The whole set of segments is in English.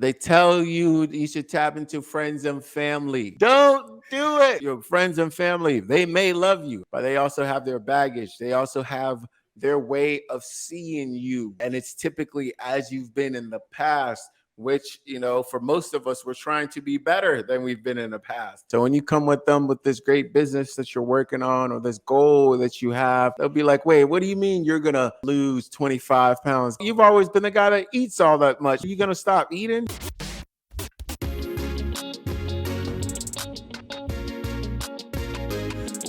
They tell you should tap into friends and family. Don't do it. Your friends and family, they may love you, but they also have their baggage. They also have their way of seeing you. And it's typically as you've been in the past, which, for most of us, we're trying to be better than we've been in the past. So when you come with them with this great business that you're working on or this goal that you have, they'll be like, wait, what do you mean you're going to lose 25 pounds? You've always been the guy that eats all that much. Are you going to stop eating?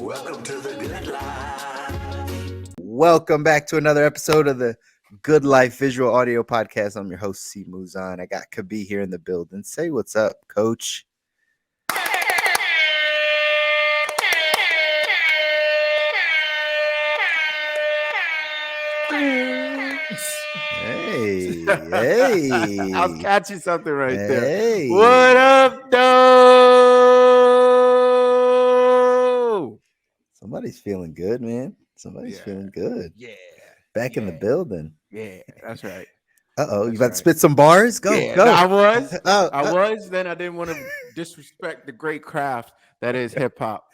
Welcome to the Good Life. Welcome back to another episode of the Good Life Visual Audio Podcast. I'm your host, C. Muzan. I got Kabi here in the building. Say what's up, Coach. Hey. I was catching something right there. Hey. What up, though? Somebody's feeling good, man. Somebody's feeling good. Yeah. Back in the building. Yeah, that's right. Uh-oh, you That's about to right. spit some bars? Go, Yeah, go. I was. I was. Then I didn't want to disrespect the great craft that is hip hop.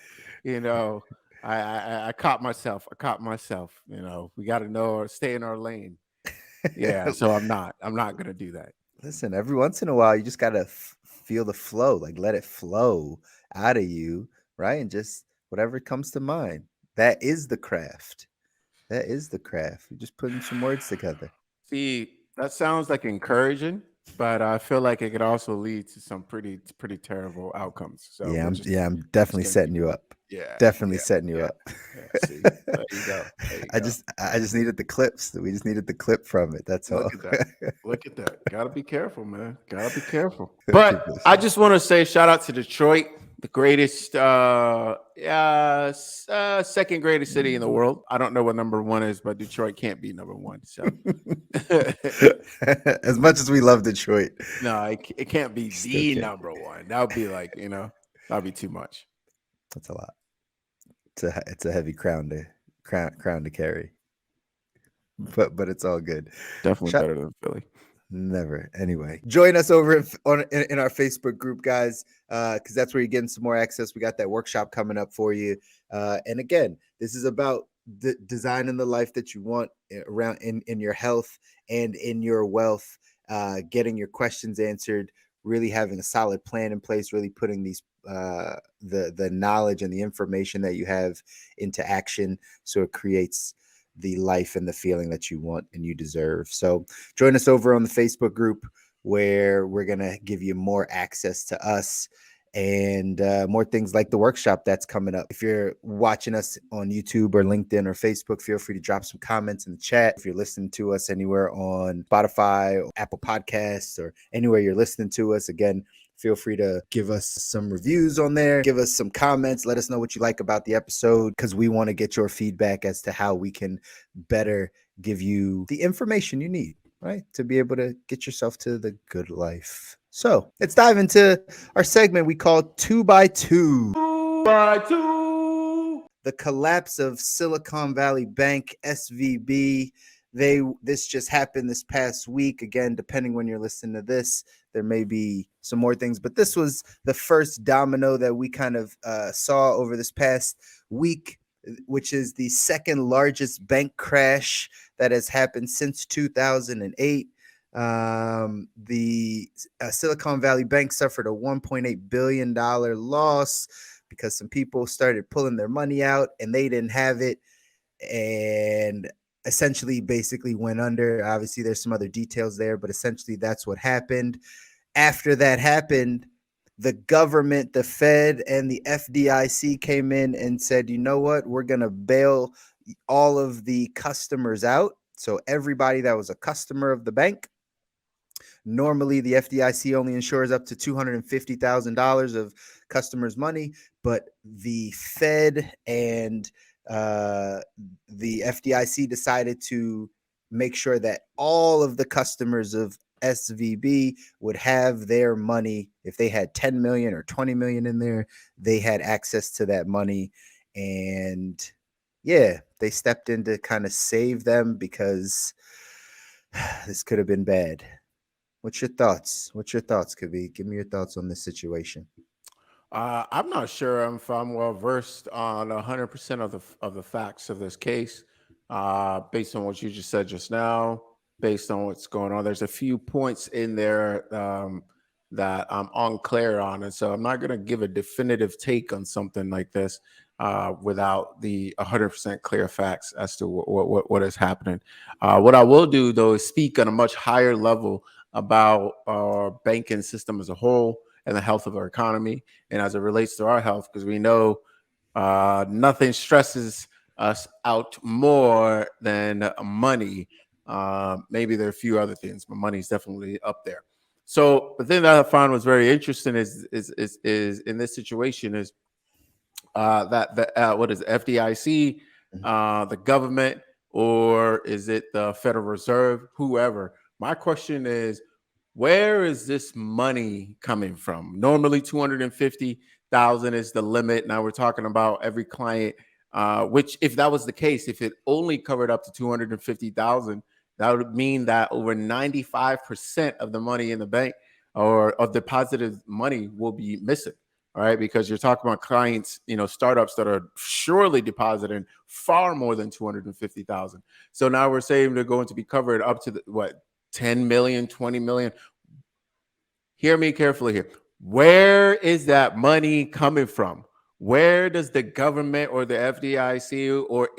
I caught myself. We got to know, stay in our lane. Yeah, so I'm not gonna do that. Listen, every once in a while, you just gotta feel the flow, like let it flow out of you, right? And just whatever comes to mind. That is the craft. That is the craft. You're just putting some words together. See, that sounds like encouraging, but I feel like it could also lead to some pretty pretty terrible outcomes. So Yeah, we're I'm definitely gonna setting keep you it. up. Yeah, Definitely setting you yeah, up. See, there you go. I just needed the clips. We just needed the clip from it. That's all. Look at that. Look at that. Gotta be careful, man. Gotta be careful. But I just want to say shout out to Detroit, the greatest, second greatest city in the world. I don't know what number one is, but Detroit can't be number one. So, As much as we love Detroit, no, it can't be Still the can't. number one. That would be like, that'd be too much. that's a lot. It's a heavy crown to carry. But it's all good. Definitely Shout- better than Philly. Never. Anyway, join us over in our Facebook group, guys, because that's where you're getting some more access. We got that workshop coming up for you. And again, this is about designing the life that you want around in your health and in your wealth, getting your questions answered, really having a solid plan in place, really putting these the knowledge and the information that you have into action, so it creates the life and the feeling that you want and you deserve. So join us over on the Facebook group, where we're going to give you more access to us and more things like the workshop that's coming up. If you're watching us on YouTube or LinkedIn or Facebook, feel free to drop some comments in the chat. If you're listening to us anywhere on Spotify or Apple Podcasts or anywhere you're listening to us, again, feel free to give us some reviews on there, give us some comments, let us know what you like about the episode, because we want to get your feedback as to how we can better give you the information you need, right, to be able to get yourself to the good life. So let's dive into our segment we call 2x2. 2x2. The collapse of Silicon Valley Bank, SVB. This just happened this past week. Again, depending when you're listening to this, there may be some more things, but this was the first domino that we kind of saw over this past week, which is the second largest bank crash that has happened since 2008. The Silicon Valley Bank suffered a $1.8 billion loss because some people started pulling their money out and they didn't have it, and essentially basically went under. Obviously, there's some other details there, but essentially that's what happened. After that happened, the government, the Fed, and the FDIC came in and said, you know what, we're going to bail all of the customers out. So everybody that was a customer of the bank. Normally, the FDIC only insures up to $250,000 of customers' money, but the Fed and the FDIC decided to make sure that all of the customers of SVB would have their money. If they had 10 million or 20 million in there, they had access to that money. And yeah, they stepped in to kind of save them, because this could have been bad. What's your thoughts? What's your thoughts, Kavi? Give me your thoughts on this situation. I'm not sure if I'm well versed on 100% of the facts of this case, based on what you just said just now, based on what's going on. There's a few points in there that I'm unclear on, and so I'm not going to give a definitive take on something like this without the 100% clear facts as to what is happening. What I will do though is speak on a much higher level about our banking system as a whole and the health of our economy and as it relates to our health, because we know nothing stresses us out more than money. Maybe there are a few other things, but money is definitely up there. So the thing that I found was very interesting is in this situation is that the what is it, FDIC, Mhm. the government, or is it the Federal Reserve, whoever? My question is, where is this money coming from? Normally, 250,000 is the limit. Now we're talking about every client. Which, if that was the case, if it only covered up to 250,000, that would mean that over 95% of the money in the bank or of deposited money will be missing. All right, because you're talking about clients, startups that are surely depositing far more than 250,000. So now we're saying they're going to be covered up to what, 10 million, 20 million. Hear me carefully here. Where is that money coming from? Where does the government or the FDIC or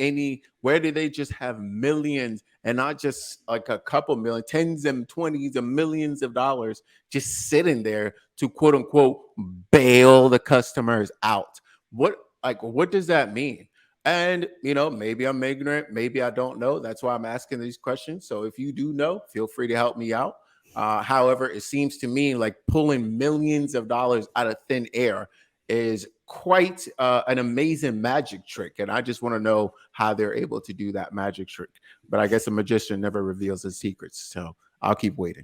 where do they just have millions and not just like a couple million, tens and twenties of millions of dollars just sitting there to quote unquote bail the customers out? What does that mean? And maybe I'm ignorant, maybe I don't know. That's why I'm asking these questions. So if you do know, feel free to help me out. However, it seems to me like pulling millions of dollars out of thin air is quite an amazing magic trick. And I just want to know how they're able to do that magic trick. But I guess a magician never reveals his secrets. So I'll keep waiting.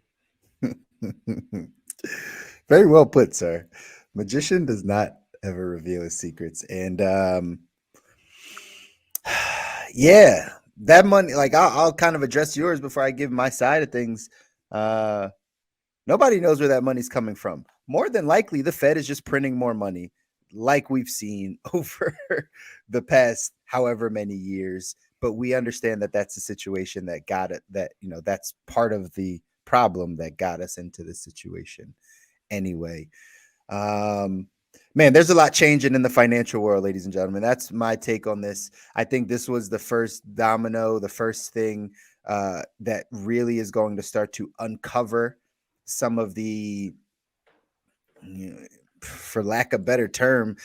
Very well put, sir. Magician does not ever reveal his secrets. And yeah, that money, like I'll kind of address yours before I give my side of things. Uh, Nobody knows where that money's coming from. More than likely, the Fed is just printing more money, like we've seen over the past however many years. But we understand that that's the situation that got it. That's part of the problem that got us into this situation. Anyway, um, man, there's a lot changing in the financial world, ladies and gentlemen. That's my take on this. I think this was the first domino, the first thing that really is going to start to uncover some of the, you know, for lack of better term,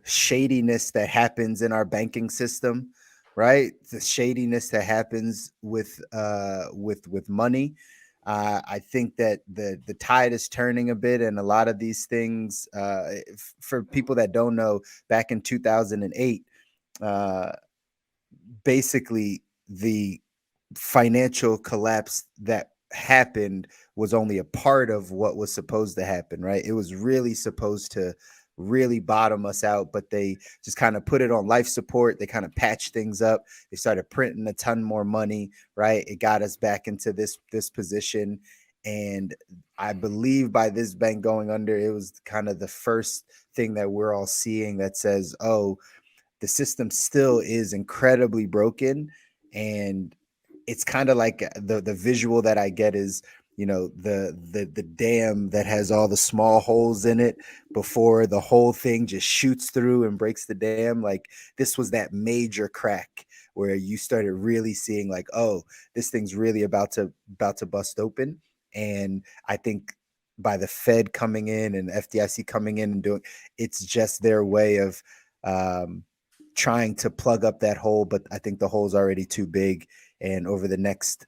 shadiness that happens in our banking system, right? The shadiness that happens with money. I think that the tide is turning a bit, and a lot of these things, for people that don't know, back in 2008, uh, basically the financial collapse that happened was only a part of what was supposed to happen, right? It was really supposed to really bottom us out, but they just kind of put it on life support. They kind of patched things up. They started printing a ton more money, right? It got us back into this position. And I believe by this bank going under, it was kind of the first thing that we're all seeing that says, oh, the system still is incredibly broken. And it's kind of like the visual that I get is, the dam that has all the small holes in it before the whole thing just shoots through and breaks the dam. Like, this was that major crack where you started really seeing like, oh, this thing's really about to bust open. And I think by the Fed coming in and FDIC coming in and doing, it's just their way of um, trying to plug up that hole, but I think the hole's already too big. And over the next,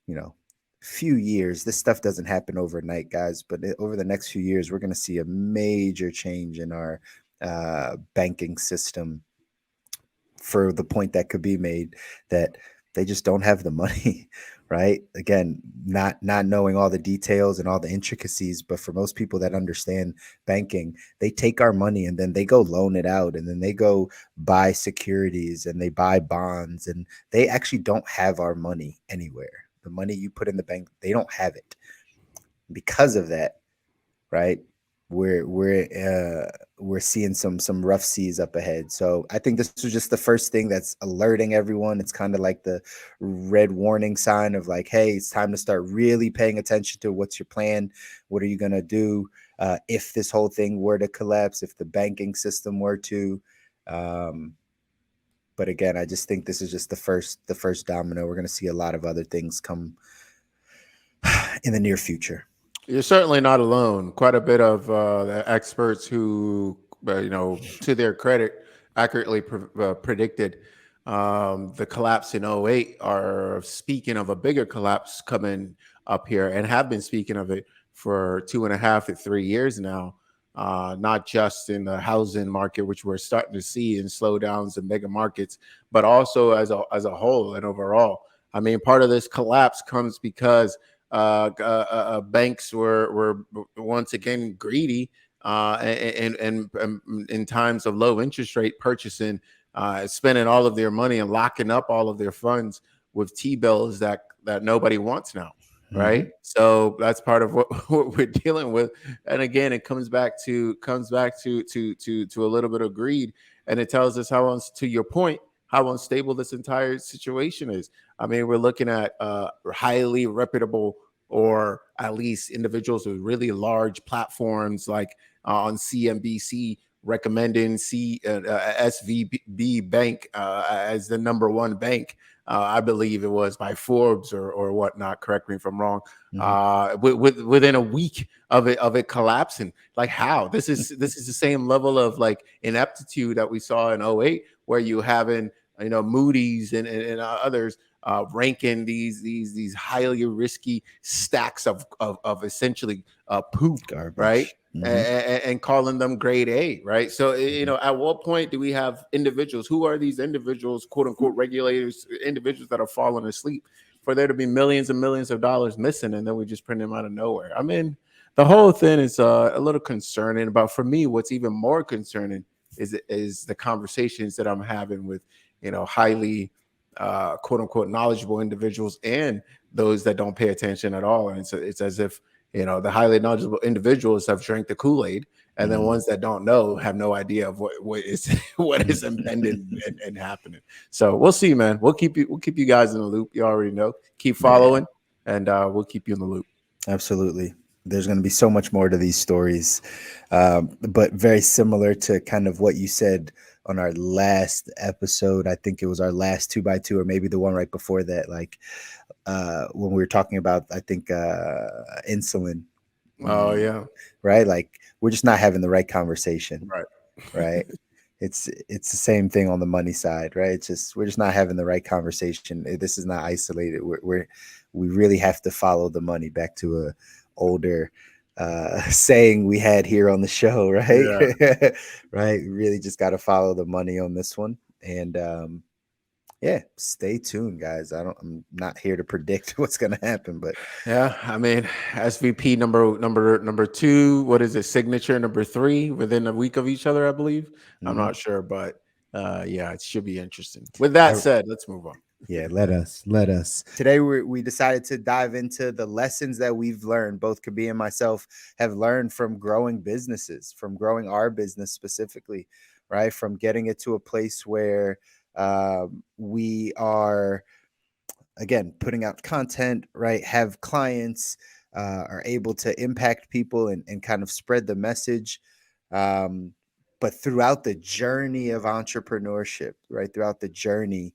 you know, few years, this stuff doesn't happen overnight, guys, but over the next few years, we're going to see a major change in our banking system, for the point that could be made that they just don't have the money. Right, again, not knowing all the details and all the intricacies, but for most people that understand banking, they take our money and then they go loan it out, and then they go buy securities and they buy bonds, and they actually don't have our money anywhere. The money you put in the bank, they don't have it. Because of that, right? We're seeing some rough seas up ahead. So I think this was just the first thing that's alerting everyone. It's kind of like the red warning sign of like, hey, it's time to start really paying attention to what's your plan. What are you gonna do if this whole thing were to collapse? If the banking system were to, um, but again, I just think this is just the first domino. We're gonna see a lot of other things come in the near future. You're certainly not alone. Quite a bit of the experts who, to their credit, accurately predicted the collapse in '08 are speaking of a bigger collapse coming up here and have been speaking of it for 2.5 to 3 years now. Not just in the housing market, which we're starting to see in slowdowns in mega markets, but also as a whole and overall. I mean, part of this collapse comes because banks were once again greedy, and in times of low interest rate purchasing, spending all of their money and locking up all of their funds with T-bills that nobody wants now. Mm-hmm. Right. So that's part of what, what we're dealing with. And again, it comes back to a little bit of greed. And it tells us to your point, how unstable this entire situation is. I mean, we're looking at highly reputable, or at least individuals with really large platforms like on CNBC recommending SVB Bank as the number one bank. I believe it was by Forbes or whatnot. Correct me if I'm wrong. Mm-hmm. Within a week of it collapsing, like how this is the same level of like ineptitude that we saw in '08, where you having Moody's and others ranking these highly risky stacks of essentially poop, right? Garbage. And, Mm-hmm. and calling them grade A, right? So, Mm-hmm. at what point do we have individuals? Who are these individuals, quote unquote, regulators, individuals that are falling asleep for there to be millions and millions of dollars missing, and then we just print them out of nowhere? I mean, the whole thing is a little concerning. But for me, what's even more concerning is the conversations that I'm having with highly quote unquote knowledgeable individuals and those that don't pay attention at all. And it's as if the highly knowledgeable individuals have drank the Kool-Aid, and then ones that don't know have no idea of what is what is impending and happening. So we'll see, man. We'll keep you guys in the loop. You already know. Keep Yeah, following, and we'll keep you in the loop. absolutely. There's going to be so much more to these stories, but very similar to kind of what you said on our last episode. I think it was our last 2x2, or maybe the one right before that. Like when we were talking about, I think insulin, Oh mm, yeah, right? Like we're just not having the right conversation, right. right? It's the same thing on the money side, right? It's just we're just not having the right conversation. This is not isolated. We really have to follow the money. Back to a older saying we had here on the show, right? Yeah. Right. We really just got to follow the money on this one, and yeah, stay tuned, guys. I'm not here to predict what's gonna happen, but Yeah, I mean, SVP number two. What is it? Signature number three within a week of each other, I believe. I'm mhm. not sure, but yeah, it should be interesting. With that said, let's move on. Yeah, let us. Today we decided to dive into the lessons that we've learned. Both Kabi and myself have learned from growing businesses, from growing our business specifically, right? From getting it to a place where we are again putting out content, right? Have clients, are able to impact people and kind of spread the message. Um, but throughout the journey of entrepreneurship, right? Throughout the journey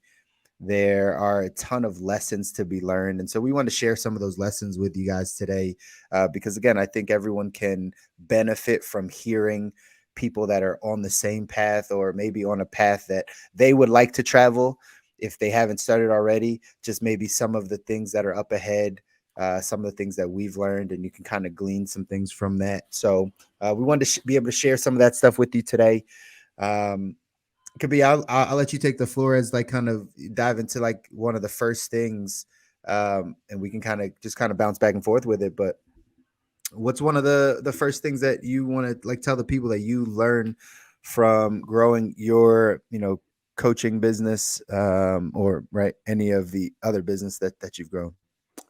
there are a ton of lessons to be learned. And so we want to share some of those lessons with you guys today because, again, I think everyone can benefit from hearing people that are on the same path or maybe on a path that they would like to travel if they haven't started already. Just maybe some of the things that are up ahead. Some of the things that we've learned, and you can kind of glean some things from that. So we wanted to be able to share some of that stuff with you today. Um, could be I'll let you take the floor as like kind of dive into like one of the first things, and we can kind of bounce back and forth with it. But what's one of the first things that you want to like tell the people that you learn from growing your coaching business, or right any of the other business that you've grown?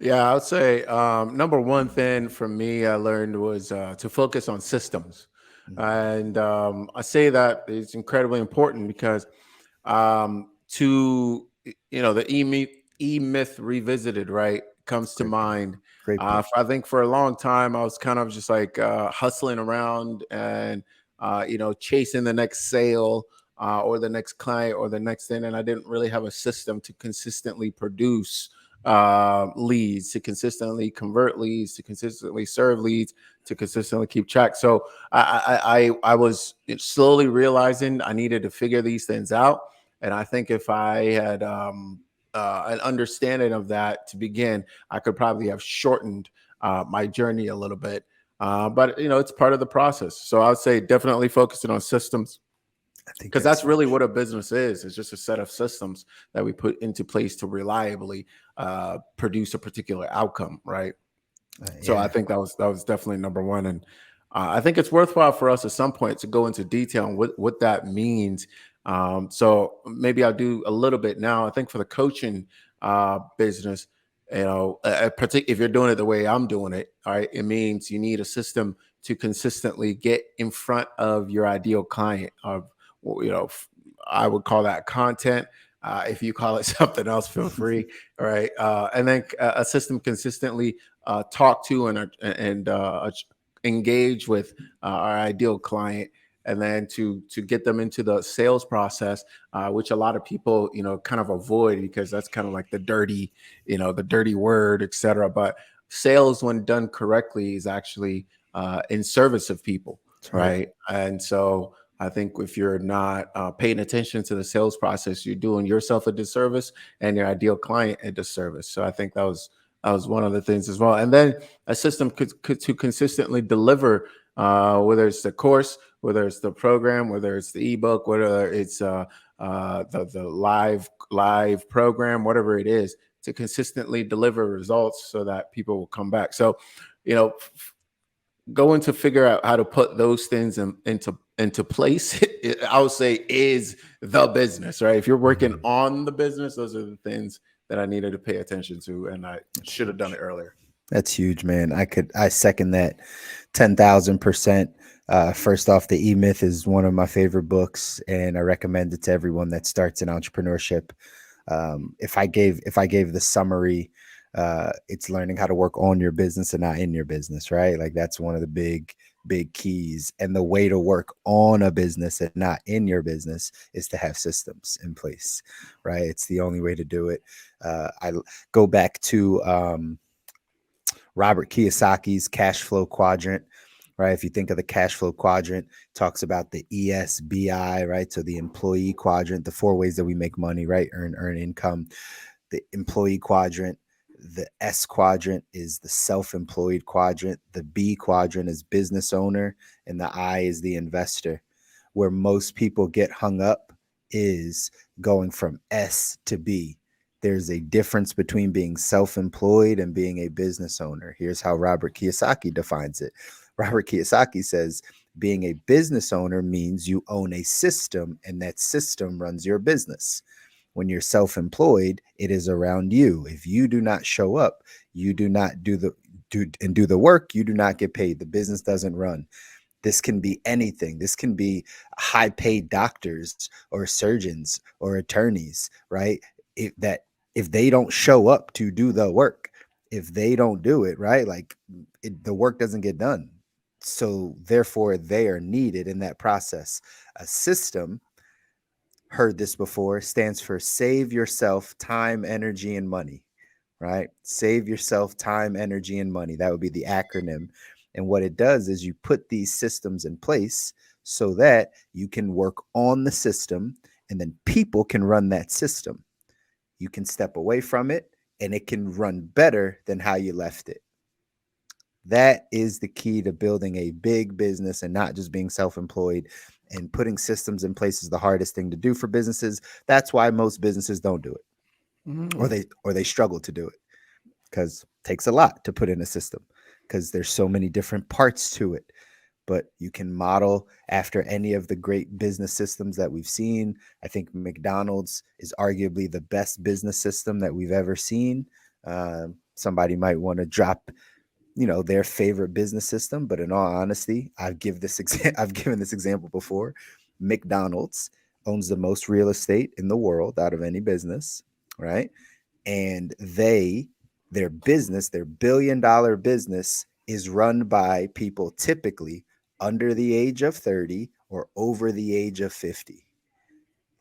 Yeah, I would say number one thing for me I learned was to focus on systems. Mhm. And I say that it's incredibly important because the e myth revisited, right, comes to Great point. mind. Great point. I think for a long time I was kind of just like hustling around and chasing the next sale or the next client or the next thing, and I didn't really have a system to consistently produce leads, to consistently convert leads, to consistently serve leads, to consistently keep track. So I was slowly realizing I needed to figure these things out, and I think if I had an understanding of that to begin, I could probably have shortened my journey a little bit. But it's part of the process. So I would say definitely focusing on systems, I think because that's that's really huge. what a business is. It's just a set of systems that we put into place to reliably produce a particular outcome, right? So I Yeah, think that was definitely number one, and I think it's worthwhile for us at some point to go into detail on what that means. So maybe I'll do a little bit now. I think for the coaching business, if you're doing it the way I'm doing it, all right, it means you need a system to consistently get in front of your ideal client. Of I would call that content. If you call it something else, feel free. All right, and then a system consistently talk to and engage with our ideal client, and then to get them into the sales process, which a lot of people kind of avoid because that's kind of like the dirty word, etc. But sales, when done correctly, is actually in service of people, that's right. right? And so I think if you're not paying attention to the sales process, you're doing yourself a disservice and your ideal client a disservice. So I think that was one of the things as well. And then a system could to consistently deliver, whether it's the course, whether it's the program, whether it's the ebook, whether it's the live program, whatever it is, to consistently deliver results so that people will come back. So, going to figure out how to put those things into place, I would say, is the business, right? If you're working on the business, those are the things that I needed to pay attention to, and I That's should have done it huge. earlier. That's huge, man. I second that 10,000%. First off, The E Myth is one of my favorite books, and I recommend it to everyone that starts in entrepreneurship. If I gave the summary, it's learning how to work on your business and not in your business, right? Like that's one of the big keys. And the way to work on a business and not in your business is to have systems in place, right? It's the only way to do it. I go back to Robert Kiyosaki's cash flow quadrant, right? If you think of the cash flow quadrant, talks about the ESBI, right? So the employee quadrant, the four ways that we make money, right? Earn income. The employee quadrant, the S quadrant is the self-employed quadrant, the B quadrant is business owner, and the I is the investor. Where most people get hung up is going from S to B. There's a difference between being self-employed and being a business owner. Here's how Robert Kiyosaki defines it. Robert Kiyosaki says being a business owner means you own a system and that system runs your business. When you're self-employed, it is around you. If you do not show up, you do not do the work, you do not get paid. The business doesn't run. This can be anything. This can be high paid doctors or surgeons or attorneys, right? If they don't show up to do the work, if they don't do it, right? Like the work doesn't get done. So therefore they are needed in that process. A system, heard this before, stands for save yourself time, energy, and money, right? Save yourself time, energy, and money. That would be the acronym. And what it does is you put these systems in place so that you can work on the system and then people can run that system. You can step away from it and it can run better than how you left it. That is the key to building a big business and not just being self-employed. And putting systems in place is the hardest thing to do for businesses. That's why most businesses don't do it, or Mm. they struggle to do it, because it takes a lot to put in a system, because there's so many different parts to it. But you can model after any of the great business systems that we've seen. I think McDonald's is arguably the best business system that we've ever seen. Somebody might want to drop, their favorite business system. But in all honesty, I've given this example before. McDonald's owns the most real estate in the world out of any business, right? And their business, their $1 billion business, is run by people typically under the age of 30 or over the age of 50.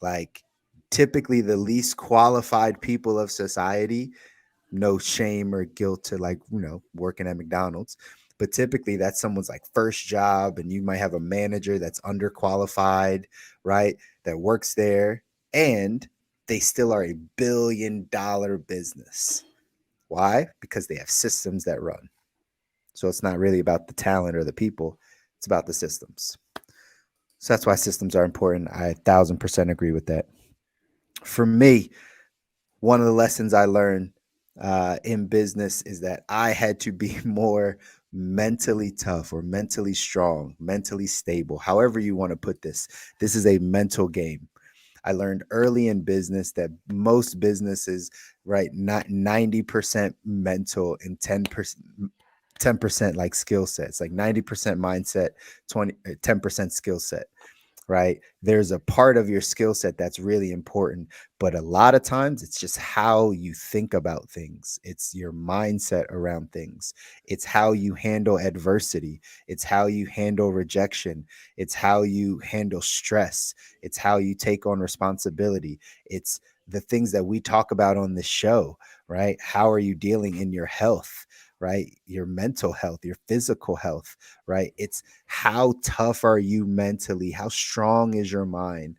Like, typically the least qualified people of society. No shame or guilt to, like, working at McDonald's, but typically that's someone's like first job, and you might have a manager that's underqualified, right? That works there, and they still are a $1 billion business. Why? Because they have systems that run. So it's not really about the talent or the people, it's about the systems. So that's why systems are important. I 1,000% agree with that. For me, one of the lessons I learned in business is that I had to be more mentally tough or mentally strong, mentally stable, however you want to put this. This is a mental game. I learned early in business that most businesses, right, not 90% mental and 10% like skill sets, like 90% mindset, 10% skill set, right? There's a part of your skill set that's really important, but a lot of times it's just how you think about things. It's your mindset around things. It's how you handle adversity. It's how you handle rejection. It's how you handle stress. It's how you take on responsibility. It's the things that we talk about on this show, right? How are you dealing in your health? Right? Your mental health, your physical health, right? It's how tough are you mentally? How strong is your mind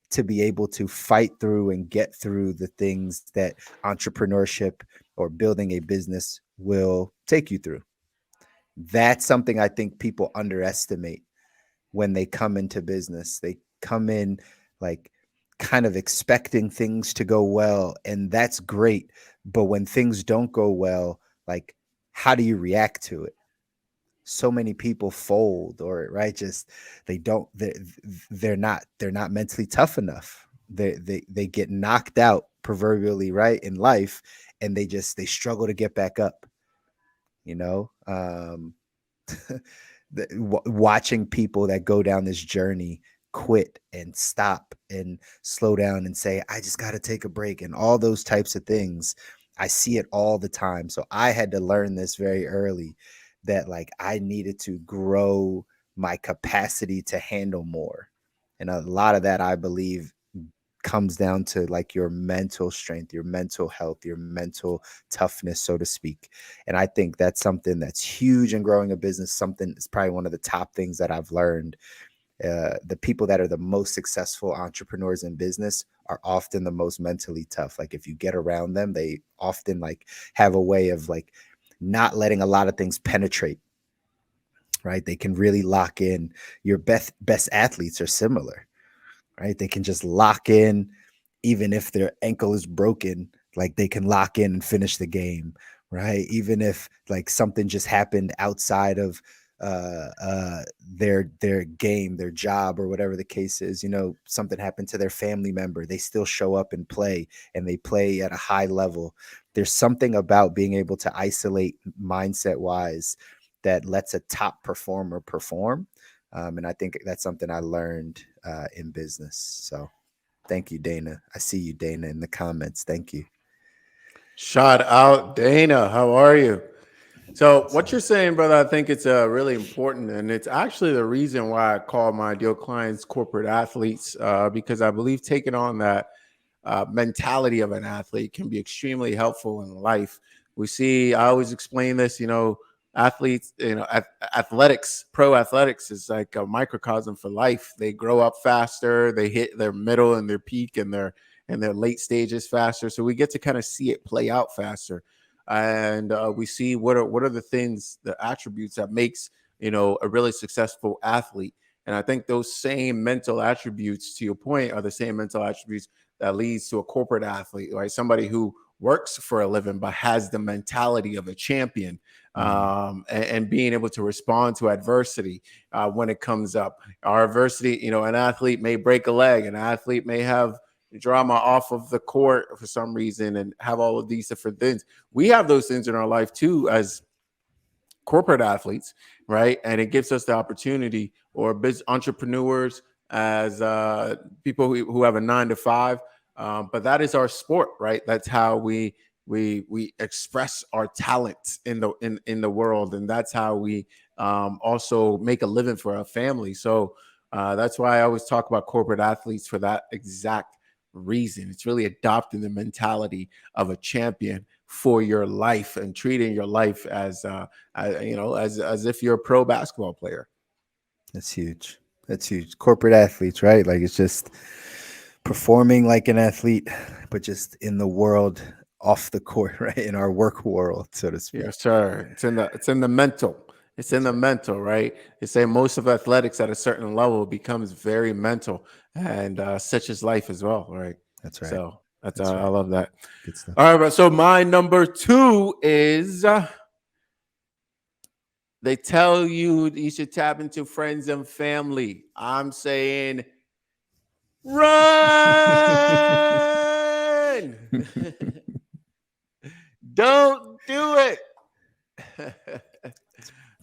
to be able to fight through and get through the things that entrepreneurship or building a business will take you through? That's something I think people underestimate when they come into business. They come in like kind of expecting things to go well, and that's great. But when things don't go well, like, how do you react to it? So many people fold, or right, just they're not mentally tough enough. They get knocked out proverbially, right, in life, and they struggle to get back up, you know. Watching people that go down this journey quit and stop and slow down and say, I just got to take a break, and all those types of things. I see it all the time. So I had to learn this very early, that like I needed to grow my capacity to handle more. And a lot of that, I believe, comes down to like your mental strength, your mental health, your mental toughness, so to speak. And I think that's something that's huge in growing a business. Something is probably one of the top things that I've learned. The people that are the most successful entrepreneurs in business are often the most mentally tough. Like, if you get around them, they often like have a way of like not letting a lot of things penetrate, right? They can really lock in. Your best athletes are similar, right? They can just lock in, even if their ankle is broken, like they can lock in and finish the game, right? Even if like something just happened outside of their game, their job, or whatever the case is, something happened to their family member, they still show up and play, and they play at a high level. There's something about being able to isolate mindset wise that lets a top performer perform. And I think that's something I learned in business. So thank you, Dana. I see you, Dana, in the comments. Thank you. Shout out, Dana. How are you? So what So, you're saying, brother, I think it's really important, and it's actually the reason why I call my ideal clients corporate athletes, because I believe taking on that mentality of an athlete can be extremely helpful in life. We see, I always explain this, athletes, athletics, pro athletics is like a microcosm for life. They grow up faster, they hit their middle and their peak and their late stages faster. So we get to kind of see it play out faster. And we see what are the things, the attributes that makes a really successful athlete. And I think those same mental attributes, to your point, are the same mental attributes that leads to a corporate athlete, right? Somebody who works for a living but has the mentality of a champion, and being able to respond to adversity when it comes up. Our adversity, an athlete may break a leg, an athlete may have drama off of the court for some reason and have all of these different things. We have those things in our life too as corporate athletes, right? And it gives us the opportunity, or business entrepreneurs, as people who have a 9 to 5. But that is our sport, right? That's how we express our talents in the world, and that's how we also make a living for our family. So that's why I always talk about corporate athletes for that exact reason. It's really adopting the mentality of a champion for your life and treating your life as as if you're a pro basketball player. That's huge. That's huge. Corporate athletes, right? Like it's just performing like an athlete, but just in the world off the court, right? In our work world, so to speak. Yes, sir. It's in the mental. It's in That's the right. mental, right? They say most of athletics at a certain level becomes very mental, and such is life as well, right? That's right. So that's That's I right. love that. Good stuff. All right, but so my number two is they tell you should tap into friends and family. I'm saying run. Don't do it.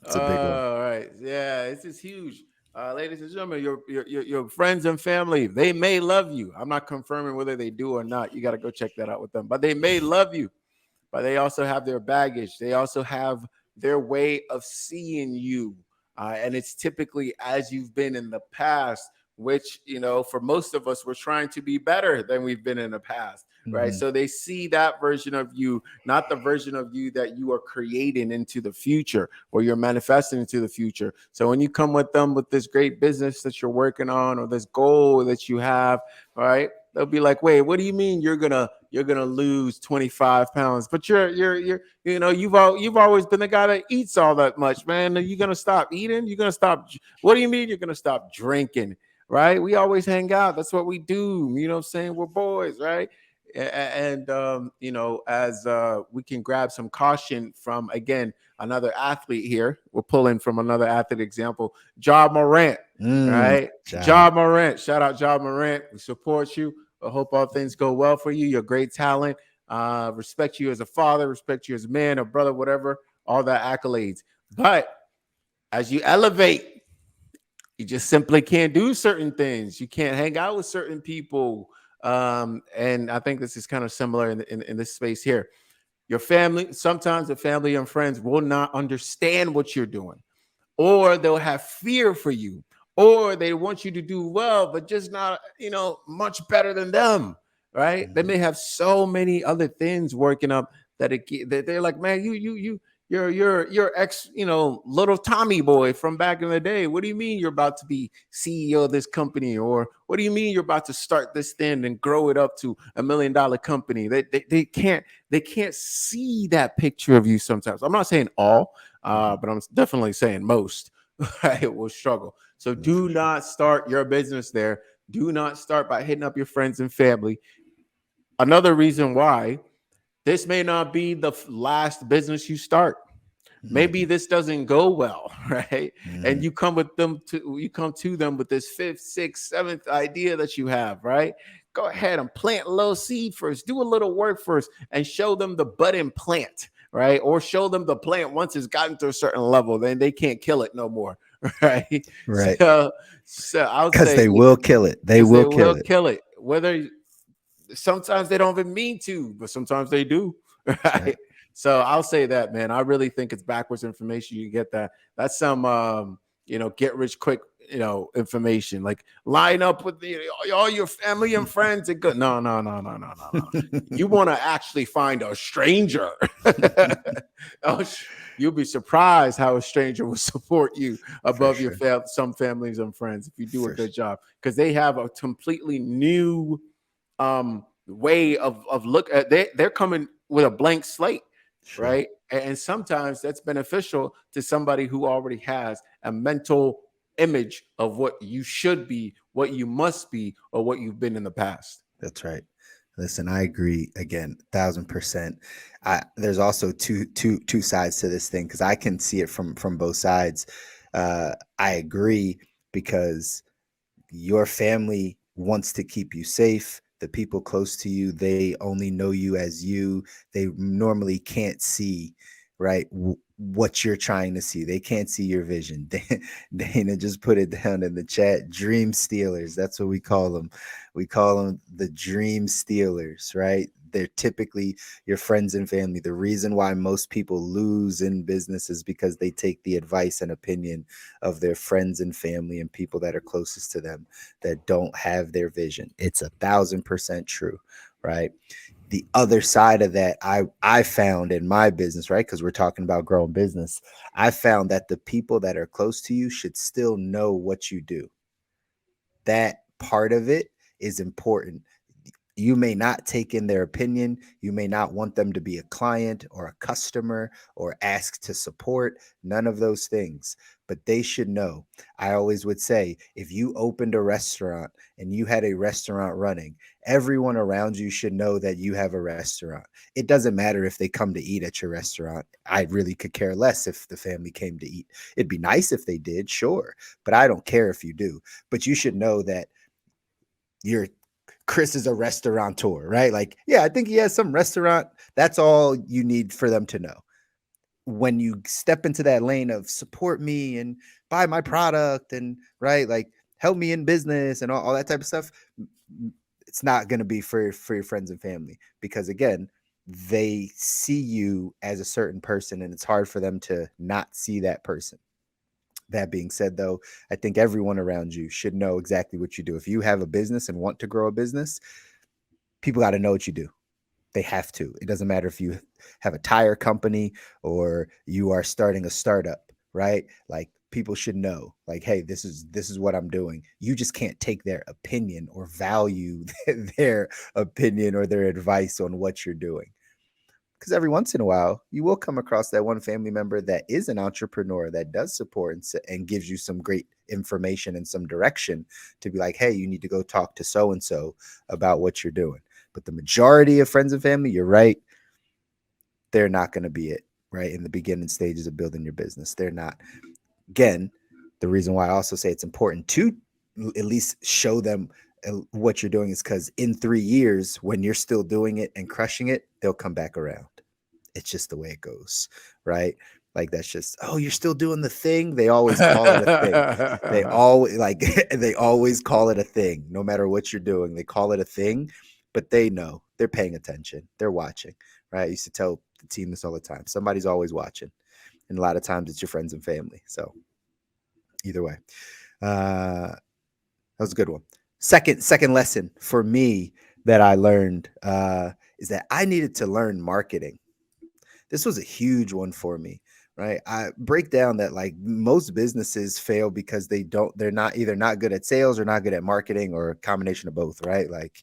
It's a big one. All right. Yeah, this is huge. Ladies and gentlemen, your friends and family, they may love you. I'm not confirming whether they do or not. You got to go check that out with them. But they may love you, but they also have their baggage. They also have their way of seeing you. And it's typically as you've been in the past, which, for most of us, we're trying to be better than we've been in the past, right? Mhm. So they see that version of you, not the version of you that you are creating into the future or you're manifesting into the future. So when you come with them with this great business that you're working on or this goal that you have, all right, they'll be like, wait, what do you mean you're gonna lose 25 pounds? But you've always been the guy that eats all that much, man. Are you gonna stop eating? You're gonna stop. What do you mean you're gonna stop drinking? Right? We always hang out. That's what we do. You know what I'm saying? We're boys, right? And as we can grab some caution from, again, another athlete here. We're pulling from another athlete example, Ja Morant. Right? Ja. Ja Morant. Shout out Ja Morant. We support you. I hope all things go well for you. You're a great talent. Respect you as a father, respect you as a man, a brother, whatever, all that accolades. But as you elevate, you just simply can't do certain things. You can't hang out with certain people. And I think this is kind of similar in this space here. Your family, sometimes the family and friends will not understand what you're doing, or they'll have fear for you, or they want you to do well, but just not, much better than them, right? They Mhm. may have so many other things working up that they're like, man, you're ex, little Tommy boy from back in the day. What do you mean you're about to be CEO of this company? Or what do you mean you're about to start this thing and grow it up to $1 million company? They can't see that picture of you sometimes. I'm not saying all, Mhm. but I'm definitely saying most, right, will struggle. So No, for do sure. not start your business there. Do not start by hitting up your friends and family. Another reason why this may not be the last business you start. Maybe Mhm. this doesn't go well, right? And Mhm. you come to them with this fifth, sixth, seventh idea that you have, right? Go ahead and plant a little seed first. Do a little work first and show them the bud and plant, right? Or show them the plant once it's gotten to a certain level, then they can't kill it no more, right? Right. So I'll Because say they will kill it. They because they will kill will it. kill it. Whether sometimes they don't even mean to, but sometimes they do. That's right. Right. So I'll say that, man. I really think it's backwards information. You get that. That's some get rich quick, information. Like line up with all your family and friends and go. No, no, no, no, no, no, no. You want to actually find a stranger. Oh, you'll be surprised how a stranger will support you For above your sure. some families and friends if you do a For good sure. job, because they have a completely new way of look at. They're coming with a blank slate, Sure. right? And sometimes that's beneficial to somebody who already has a mental image of what you should be, what you must be, or what you've been in the past. That's right. Listen, I agree again, 1,000%. There's also two sides to this thing because I can see it from both sides. I agree because your family wants to keep you safe. The people close to you, they only know you as you. They normally can't see, right, what you're trying to see. They can't see your vision. Dana just put it down in the chat. Dream stealers. That's what we call them. We call them the dream stealers, right? They're typically your friends and family. The reason why most people lose in business is because they take the advice and opinion of their friends and family and people that are closest to them that don't have their vision. It's 1,000% true, right? The other side of that, I found in my business, right? Because we're talking about growing business. I found that the people that are close to you should still know what you do. That part of it is important. You may not take in their opinion. You may not want them to be a client or a customer or ask to support, none of those things, but they should know. I always would say, if you opened a restaurant and you had a restaurant running, everyone around you should know that you have a restaurant. It doesn't matter if they come to eat at your restaurant. I really could care less if the family came to eat. It'd be nice if they did, sure, but I don't care if you do. But you should know that you're Chris is a restaurateur, right? Like, yeah, I think he has some restaurant. That's all you need for them to know. When you step into that lane of support me and buy my product and right, like help me in business and all that type of stuff, it's not going to be for your friends and family, because again, they see you as a certain person and it's hard for them to not see that person. That being said, though, I think everyone around you should know exactly what you do. If you have a business and want to grow a business, people got to know what you do. They have to. It doesn't matter if you have a tire company or you are starting a startup, right? Like people should know, like, hey, this is what I'm doing. You just can't take their opinion or value their opinion or their advice on what you're doing. Because every once in a while, you will come across that one family member that is an entrepreneur that does support and gives you some great information and some direction to be like, hey, you need to go talk to so and so about what you're doing. But the majority of friends and family, you're right, they're not going to be it, right? In the beginning stages of building your business, they're not. Again, the reason why I also say it's important to at least show them what you're doing is because in 3 years, when you're still doing it and crushing it, they'll come back around. It's just the way it goes, right? Like that's just, oh, you're still doing the thing. They always call it a thing. They always like they always call it a thing. No matter what you're doing, they call it a thing, but they know they're paying attention. They're watching, right? I used to tell the team this all the time. Somebody's always watching. And a lot of times it's your friends and family. So either way. That was a good one. Second lesson for me that I learned is that I needed to learn marketing. This was a huge one for me, right? I break down that like most businesses fail because they're not either not good at sales or not good at marketing or a combination of both, right? Like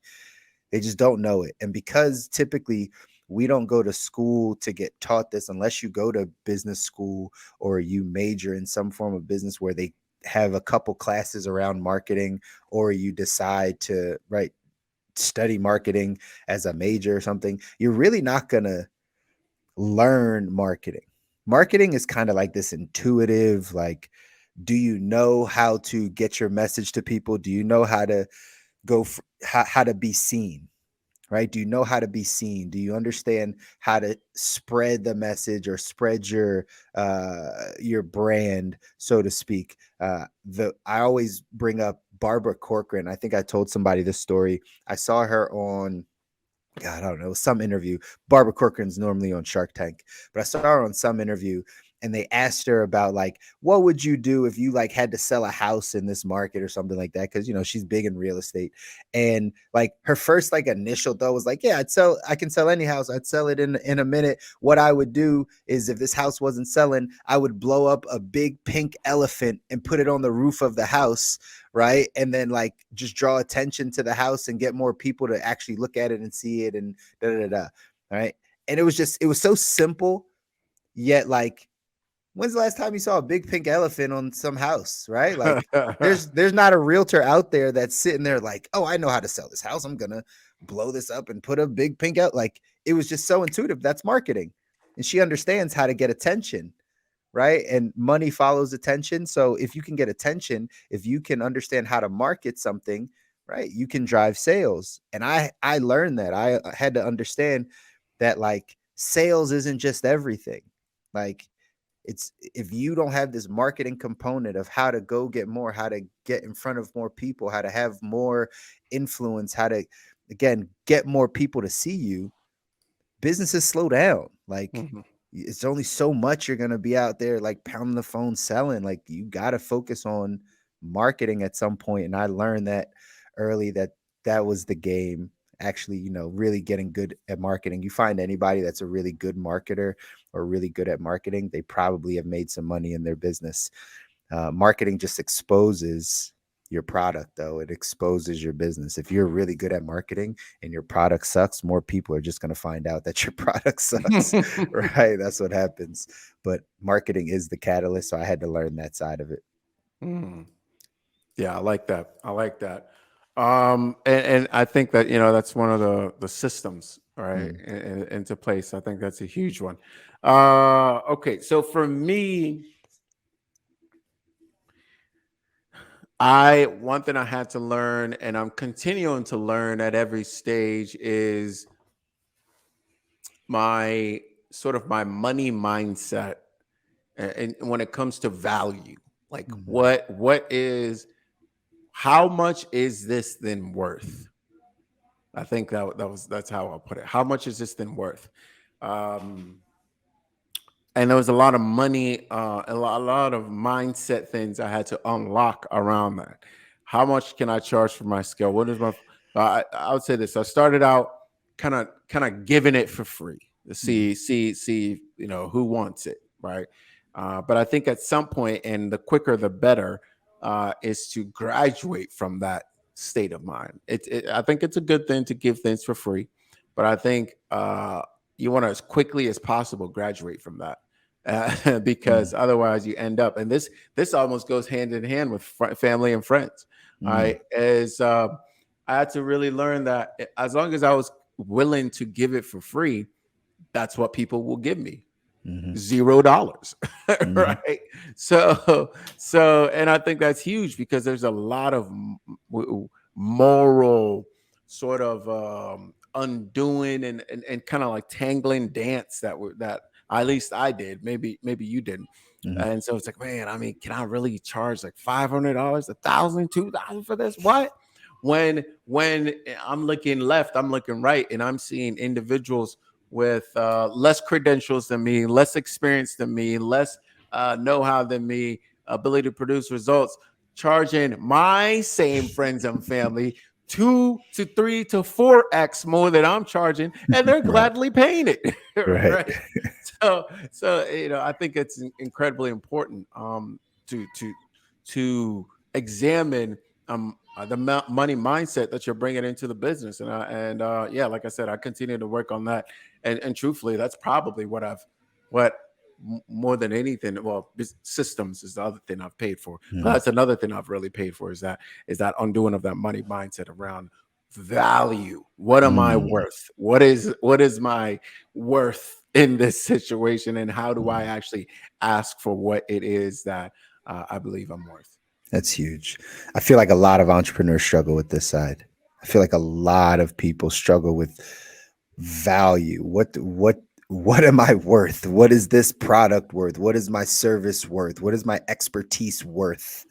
they just don't know it. And because typically we don't go to school to get taught this unless you go to business school or you major in some form of business where they have a couple classes around marketing, or you decide to study marketing as a major or something, you're really not going to learn marketing. Marketing is kind of like this intuitive, like, do you know how to get your message to people? Do you know how to how to be seen? Right? Do you know how to be seen? Do you understand how to spread the message or spread your brand, so to speak? I always bring up Barbara Corcoran. I think I told somebody this story. I saw her on, God, I don't know, some interview. Barbara Corcoran's normally on Shark Tank, but I saw her on some interview and they asked her about like, what would you do if you like had to sell a house in this market or something like that? Cause she's big in real estate. And like her first like initial thought was like, yeah, I can sell any house. I'd sell it in a minute. What I would do is if this house wasn't selling, I would blow up a big pink elephant and put it on the roof of the house, right? And then like just draw attention to the house and get more people to actually look at it and see it and da da da. Right. And it was so simple, yet like, when's the last time you saw a big pink elephant on some house, right? Like there's not a realtor out there that's sitting there like, oh, I know how to sell this house. I'm gonna blow this up and put a big pink out. Like it was just so intuitive. That's marketing. And she understands how to get attention, right? And money follows attention. So if you can get attention, if you can understand how to market something, right? You can drive sales. And I learned that. I had to understand that like sales isn't just everything. Like it's if you don't have this marketing component of how to go get more, how to get in front of more people, how to have more influence, how to again get more people to see you, businesses slow down. Like Mhm. it's only so much you're gonna be out there like pounding the phone selling. Like you gotta focus on marketing at some point. And I learned that early that that was the game. Actually, really getting good at marketing. You find anybody that's a really good marketer or really good at marketing, they probably have made some money in their business. Marketing just exposes your product, though. It exposes your business. If you're really good at marketing and your product sucks, more people are just going to find out that your product sucks, right? That's what happens. But marketing is the catalyst. So I had to learn that side of it. Mm. Yeah, I like that. I like that. And I think that that's one of the systems, right, Mm, into place. I think that's a huge one. Okay, so for me, I one thing I had to learn, and I'm continuing to learn at every stage, is my sort of my money mindset, and when it comes to value, like mhm, what is how much is this then worth? I think that's how I'll put it. How much is this then worth? Um, and there was a lot of money, a lot of mindset things I had to unlock around that. How much can I charge for my skill? What is my? I would say this. I started out kind of giving it for free to mhm, see who wants it, right? But I think at some point, and the quicker the better, is to graduate from that state of mind. I think it's a good thing to give things for free, but I think you want to as quickly as possible graduate from that, because mm, otherwise you end up, and this almost goes hand in hand with family and friends. mm, I as I had to really learn that as long as I was willing to give it for free, that's what people will give me. mhm, $0. mhm, Right. So and I think that's huge because there's a lot of moral sort of undoing and kind of like tangling dance that at least I did. Maybe you didn't. mhm, And so it's like, man, I mean, can I really charge like $500, 1,000, 2,000 for this? What? When I'm looking left, I'm looking right, and I'm seeing individuals with less credentials than me, less experience than me, less know-how than me, ability to produce results, charging my same friends and family 2 to 3 to 4x more than I'm charging, and they're right, gladly paying it. right. Right. So I think it's incredibly important to examine the money mindset that you're bringing into the business, and yeah, like I said, I continue to work on that, and truthfully, that's probably what more than anything, well, systems is the other thing I've paid for, but Mm, that's another thing I've really paid for, is that undoing of that money mindset around value. What am I mm, worth? What is my worth in this situation, and how do I mm. actually ask for what it is that I believe I'm worth? That's huge. I feel like a lot of entrepreneurs struggle with this side. I feel like a lot of people struggle with value. What am I worth? What is this product worth? What is my service worth? What is my expertise worth?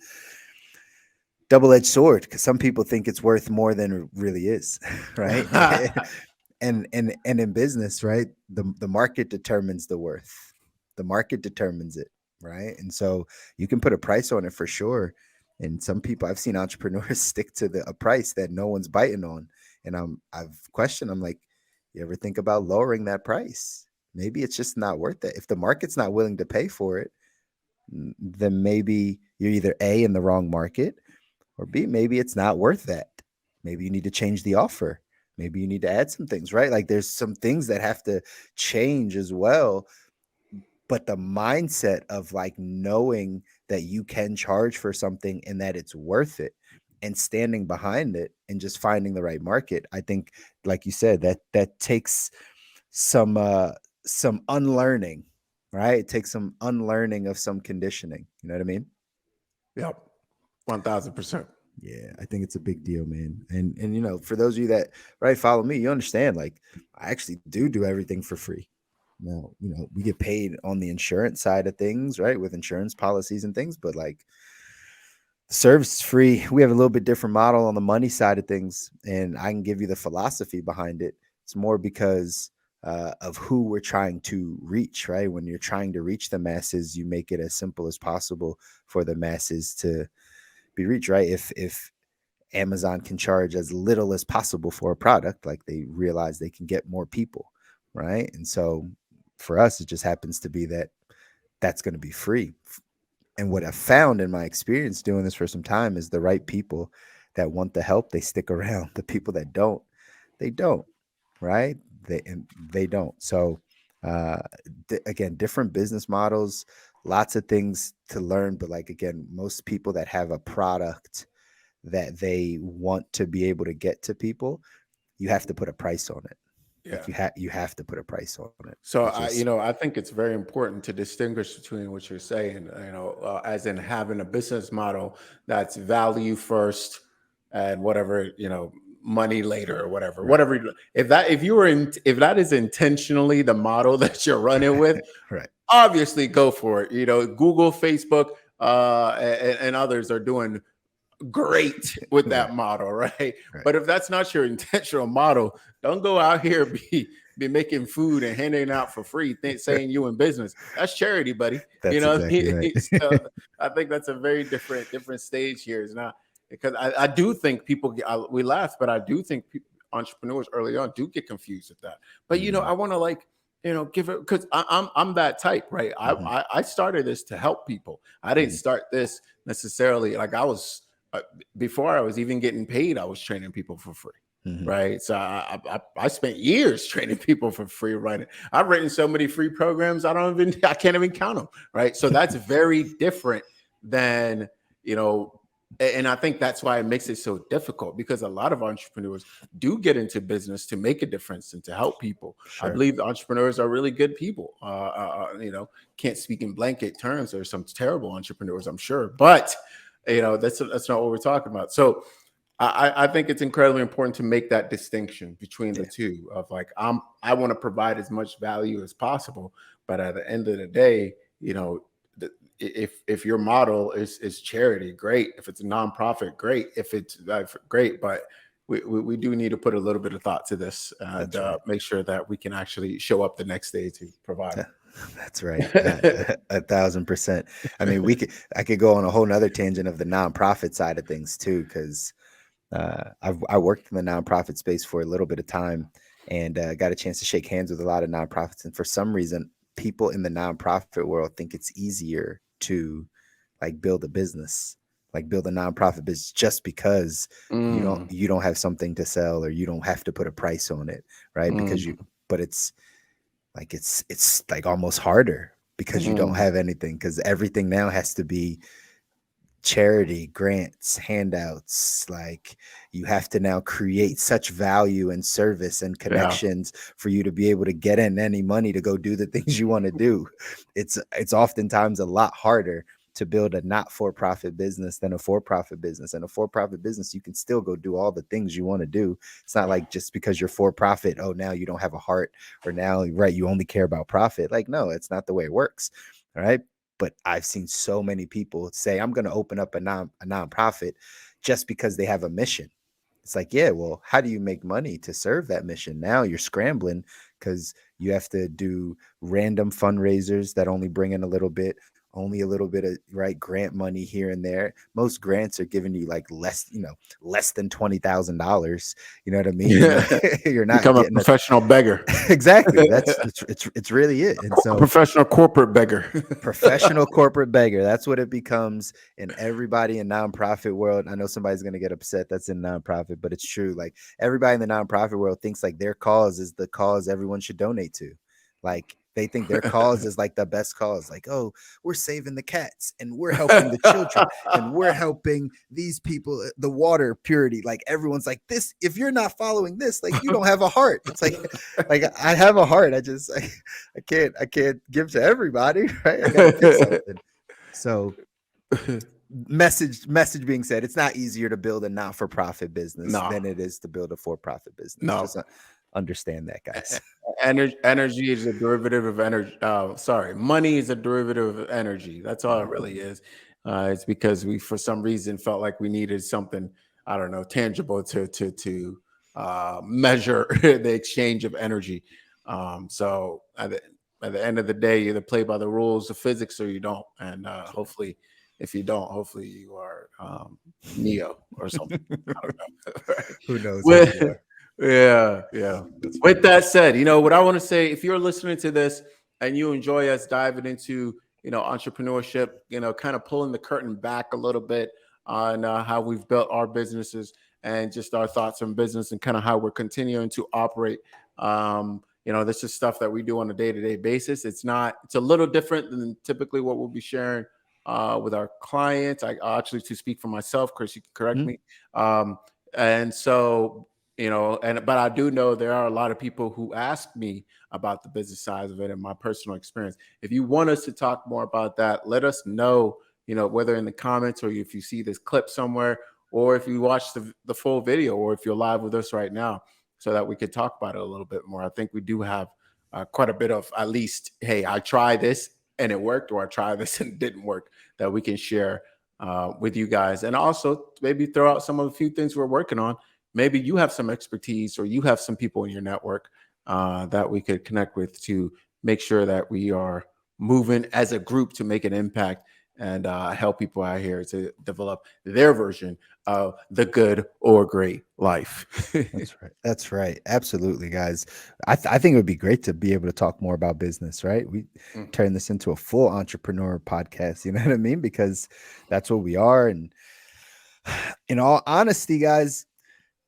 Double-edged sword, because some people think it's worth more than it really is, right? And in business, right, the market determines the worth. The market determines it, right? And so you can put a price on it for sure. And some people, I've seen entrepreneurs stick to a price that no one's biting on. And I've questioned, I'm like, you ever think about lowering that price? Maybe it's just not worth it. If the market's not willing to pay for it, then maybe you're either A, in the wrong market, or B, maybe it's not worth that. Maybe you need to change the offer. Maybe you need to add some things, right? Like there's some things that have to change as well. But the mindset of like knowing that you can charge for something and that it's worth it and standing behind it and just finding the right market, I think, like you said, that takes some some unlearning, right? It takes some unlearning of some conditioning. You know what I mean? Yep, 1,000%. Yeah, I think it's a big deal, man. And for those of you that follow me, you understand. Like, I actually do everything for free. Now, we get paid on the insurance side of things, right, with insurance policies and things, but like the service is free. We have a little bit different model on the money side of things, and I can give you the philosophy behind it. It's more because of who we're trying to reach, right? When you're trying to reach the masses, you make it as simple as possible for the masses to be reached, right? If Amazon can charge as little as possible for a product, like they realize they can get more people, right? And so for us, it just happens to be that that's going to be free. And what I've found in my experience doing this for some time is the right people that want the help, they stick around. The people that don't, they don't, right? They don't. So uh again, different business models, lots of things to learn, but like again, most people that have a product that they want to be able to get to people, you have to put a price on it. Like Yeah. you have to put a price on it. So It's just I think it's very important to distinguish between what you're saying, as in having a business model that's value first and whatever, money later or whatever, right, whatever. If that is intentionally the model that you're running with, right, obviously go for it. Google, Facebook, and others are doing great with yeah, that model, right? right. But if that's not your intentional model, don't go out here be making food and handing it out for free, saying you in business. That's charity, buddy. You That's know what I exactly right. mean? So I think that's a very different stage here. Is not because I do think people we laugh, but I do think entrepreneurs early on do get confused with that. But Mhm, I want to give it because I'm that type, right? mhm, I started this to help people. I didn't mhm, start this necessarily like I was before I was even getting paid, I was training people for free. mhm. Right. So I spent years training people for free writing. I've written so many free programs, I can't even count them. Right. So that's very different than, you know, and I think that's why it makes it so difficult because a lot of entrepreneurs do get into business to make a difference and to help people. I Sure. believe the entrepreneurs are really good people. Can't speak in blanket terms. There's some terrible entrepreneurs, I'm sure, but that's not what we're talking about. So I think it's incredibly important to make that distinction between the Yeah, two of like I want to provide as much value as possible, but at the end of the day, if your model is charity, great. If it's a nonprofit, great. If it's great, but we do need to put a little bit of thought to this and that's right. make sure that we can actually show up the next day to provide. Yeah, that's right. 1,000%. I mean, I could go on a whole nother tangent of the nonprofit side of things too, because I worked in the nonprofit space for a little bit of time and got a chance to shake hands with a lot of nonprofits. And for some reason, people in the nonprofit world think it's easier to like build a business, like build a nonprofit business, just because you don't Mm, you don't have something to sell or you don't have to put a price on it, right? Because mm, but it's like almost harder because you don't mm, have anything, because everything now has to be charity, grants, handouts. Like, you have to now create such value and service and yeah. connections for you to be able to get in any money to go do the things you want to do. It's oftentimes a lot harder to build a not for profit business than a for profit business. And a for profit business, you can still go do all the things you want to do. It's not like just because you're for profit, oh, now you don't have a heart, or now, right, you only care about profit. Like, no, it's not the way it works. All right. But I've seen so many people say, I'm going to open up a nonprofit just because they have a mission. It's like, yeah, well, how do you make money to serve that mission? Now you're scrambling because you have to do random fundraisers that only bring in only a little bit of right grant money here and there. Most grants are giving you like less than $20,000. You know what I mean? You're not Become a getting a professional beggar. exactly. It's really it. And A so professional corporate beggar. professional corporate beggar, that's what it becomes. And everybody in nonprofit world, I know somebody's going to get upset that's in nonprofit, but it's true. Like, everybody in the nonprofit world thinks like their cause is the cause everyone should donate to. Like, they think their cause is like the best cause. Like, oh, we're saving the cats and we're helping the children and we're helping these people, the water purity. Like, everyone's like, this, if you're not following this, like, you don't have a heart. It's like I have a heart. I can't give to everybody, right? I got to pick something. So message being said, it's not easier to build a not-for-profit business No, than it is to build a for-profit business. no. Just understand that, guys. Energy is a derivative of energy. Sorry, money is a derivative of energy. That's all it really is. It's because we, for some reason, felt like we needed something, I don't know, tangible to measure the exchange of energy. So at the end of the day, you either play by the rules of physics or you don't. And hopefully, if you don't, hopefully you are Neo or something. I don't know. Right. Who knows what With, you are? yeah, yeah. That's With funny. that said, what I want to say, if you're listening to this and you enjoy us diving into, entrepreneurship, kind of pulling the curtain back a little bit on how we've built our businesses and just our thoughts on business and kind of how we're continuing to operate. This is stuff that we do on a day-to-day basis. It's a little different than typically what we'll be sharing with our clients. I actually, to speak for myself, Chris, you can correct Mhm. me. And so, but I do know there are a lot of people who ask me about the business side of it and my personal experience. If you want us to talk more about that, let us know, whether in the comments or if you see this clip somewhere, or if you watch the full video, or if you're live with us right now, so that we could talk about it a little bit more. I think we do have quite a bit of, at least, hey, I tried this and it worked, or I tried this and it didn't work, that we can share with you guys. And also maybe throw out some of the few things we're working on. Maybe you have some expertise or you have some people in your network that we could connect with to make sure that we are moving as a group to make an impact and help people out here to develop their version of the good or great life. That's right. That's right. Absolutely, guys. I think it would be great to be able to talk more about business, right? We Mm. turn this into a full entrepreneur podcast. You know what I mean? Because that's what we are. And in all honesty, guys,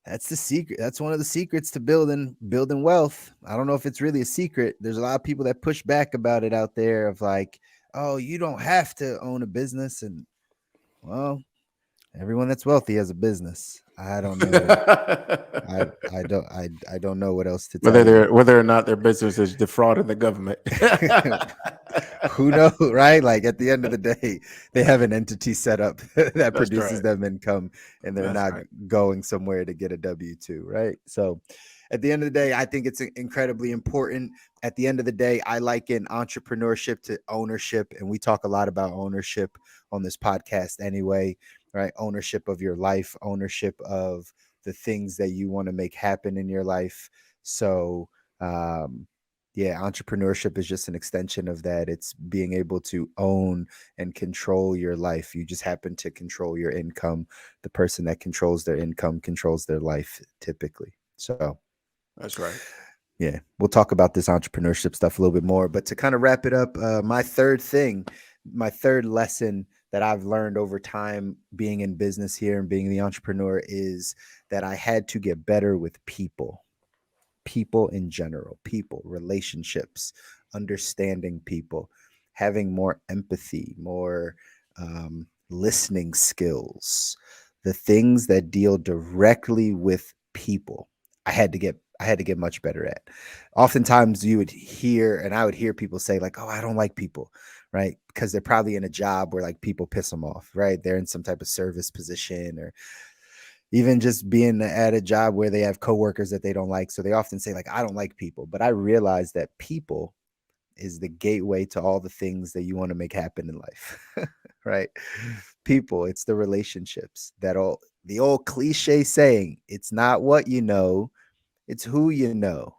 that's the secret. That's one of the secrets to building wealth. I don't know if it's really a secret. There's a lot of people that push back about it out there of like, oh, you don't have to own a business. And well, everyone that's wealthy has a business. I don't know. I don't know what else to tell you. Whether or not their business is defrauding the government. Who knows, right? Like at the end of the day, they have an entity set up that That's produces right. them income and they're That's not right. going somewhere to get a W-2, right? So at the end of the day, I think it's incredibly important. At the end of the day, I liken entrepreneurship to ownership. And we talk a lot about ownership on this podcast anyway, right? Ownership of your life, ownership of the things that you want to make happen in your life. So, yeah, entrepreneurship is just an extension of that. It's being able to own and control your life. You just happen to control your income. The person that controls their income controls their life typically. So, That's right. yeah, we'll talk about this entrepreneurship stuff a little bit more. But to kind of wrap it up, my third lesson that I've learned over time being in business here and being the entrepreneur is that I had to get better with people in general, people, relationships, understanding people, having more empathy, more listening skills, the things that deal directly with people. I had to get much better at. Oftentimes you would hear, and I would hear people say, like, oh, I don't like people, right? Because they're probably in a job where like people piss them off, right? They're in some type of service position or even just being at a job where they have coworkers that they don't like. So they often say, like, I don't like people. But I realize that people is the gateway to all the things that you want to make happen in life. Right? People, it's the relationships that all the old cliche saying, it's not what you know, it's who you know.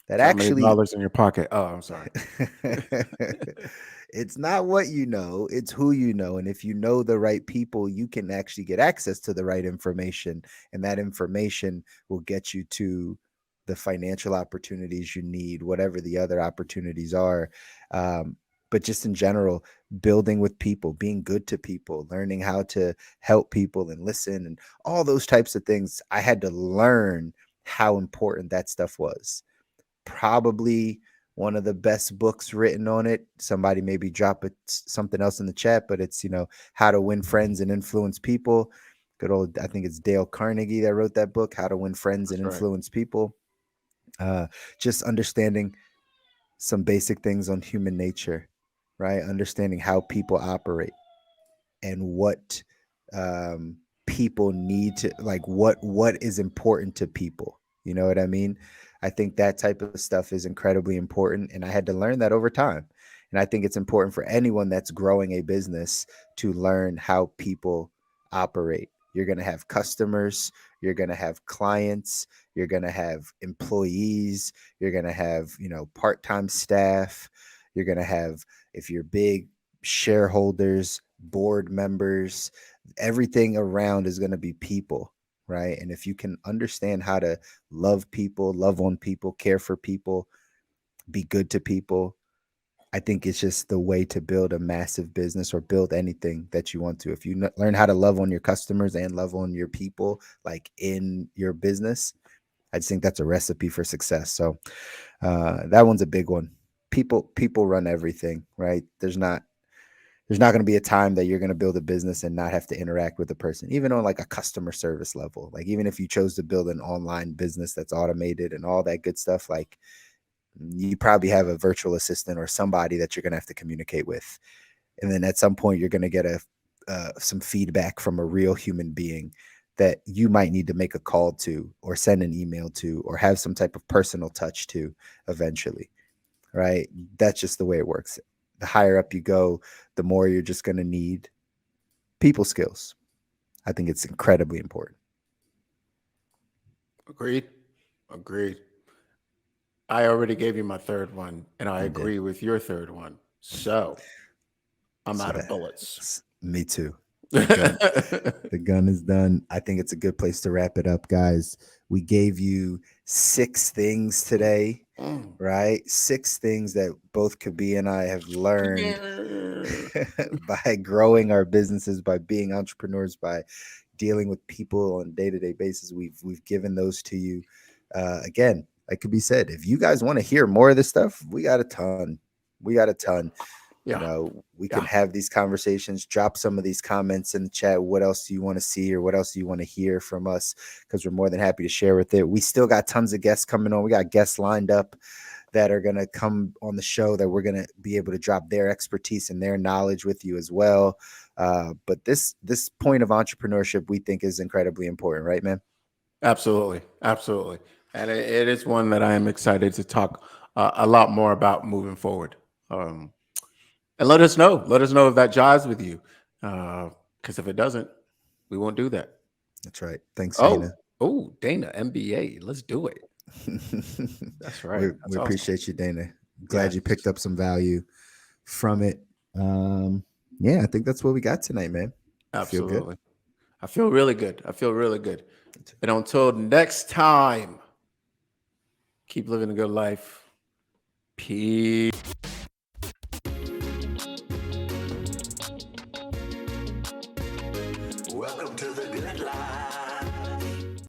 That It's how many actually dollars in your pocket? Oh, I'm sorry. it's not what you know, it's who you know. And if you know the right people, you can actually get access to the right information. And that information will get you to the financial opportunities you need, whatever the other opportunities are. But just in general, building with people, being good to people, learning how to help people and listen, and all those types of things. I had to learn how important that stuff was. Probably one of the best books written on it. Somebody maybe drop it something else in the chat, but it's How to Win Friends and Influence People. Good old, I think it's Dale Carnegie that wrote that book, How to Win Friends and That's right. Influence People. Just understanding some basic things on human nature, right? Understanding how people operate. and what um, people need to like what is important to people. You know what I mean? I think that type of stuff is incredibly important, and I had to learn that over time. And I think it's important for anyone that's growing a business to learn how people operate. You're going to have customers, you're going to have clients, you're going to have employees, you're going to have, part-time staff, you're going to have, if you're big, shareholders, board members, everything around is going to be people, right? And if you can understand how to love people, love on people, care for people, be good to people, I think it's just the way to build a massive business or build anything that you want to. If you learn how to love on your customers and love on your people, like in your business, I just think that's a recipe for success. So that one's a big one. People run everything, right? There's not going to be a time that you're going to build a business and not have to interact with a person, even on like a customer service level. Like even if you chose to build an online business that's automated and all that good stuff, like you probably have a virtual assistant or somebody that you're going to have to communicate with. And then at some point you're going to get some feedback from a real human being that you might need to make a call to or send an email to or have some type of personal touch to eventually, right? That's just the way it works. The higher up you go, the more you're just going to need people skills. I think it's incredibly important. Agreed. Agreed. I already gave you my third one, and I You did. agree with your third one. So I'm So out of bullets. me too. The gun is done. I think it's a good place to wrap it up, guys. We gave you 6 things today, Mm. right? 6 things that both Kabi and I have learned by growing our businesses, by being entrepreneurs, by dealing with people on a day-to-day basis. We've given those to you. Again, like Kabi said, if you guys want to hear more of this stuff, we got a ton. We got a ton. Yeah. We can Yeah. have these conversations. Drop some of these comments in the chat. What else do you want to see or what else do you want to hear from us? Because we're more than happy to share with it. We still got tons of guests coming on. We got guests lined up that are going to come on the show that we're going to be able to drop their expertise and their knowledge with you as well. But this point of entrepreneurship we think is incredibly important, right, man? Absolutely. Absolutely. And it is one that I am excited to talk a lot more about moving forward. Um, and let us know. Let us know if that jives with you. Because if it doesn't, we won't do that. That's right. Thanks, Oh, Dana. oh, Dana, MBA. Let's do it. That's right. We That's awesome. appreciate you, Dana. Glad Yes. you picked up some value from it. Yeah, I think that's what we got tonight, man. Feel good? Absolutely. I feel really good. I feel really good. And until next time, keep living a good life. Peace.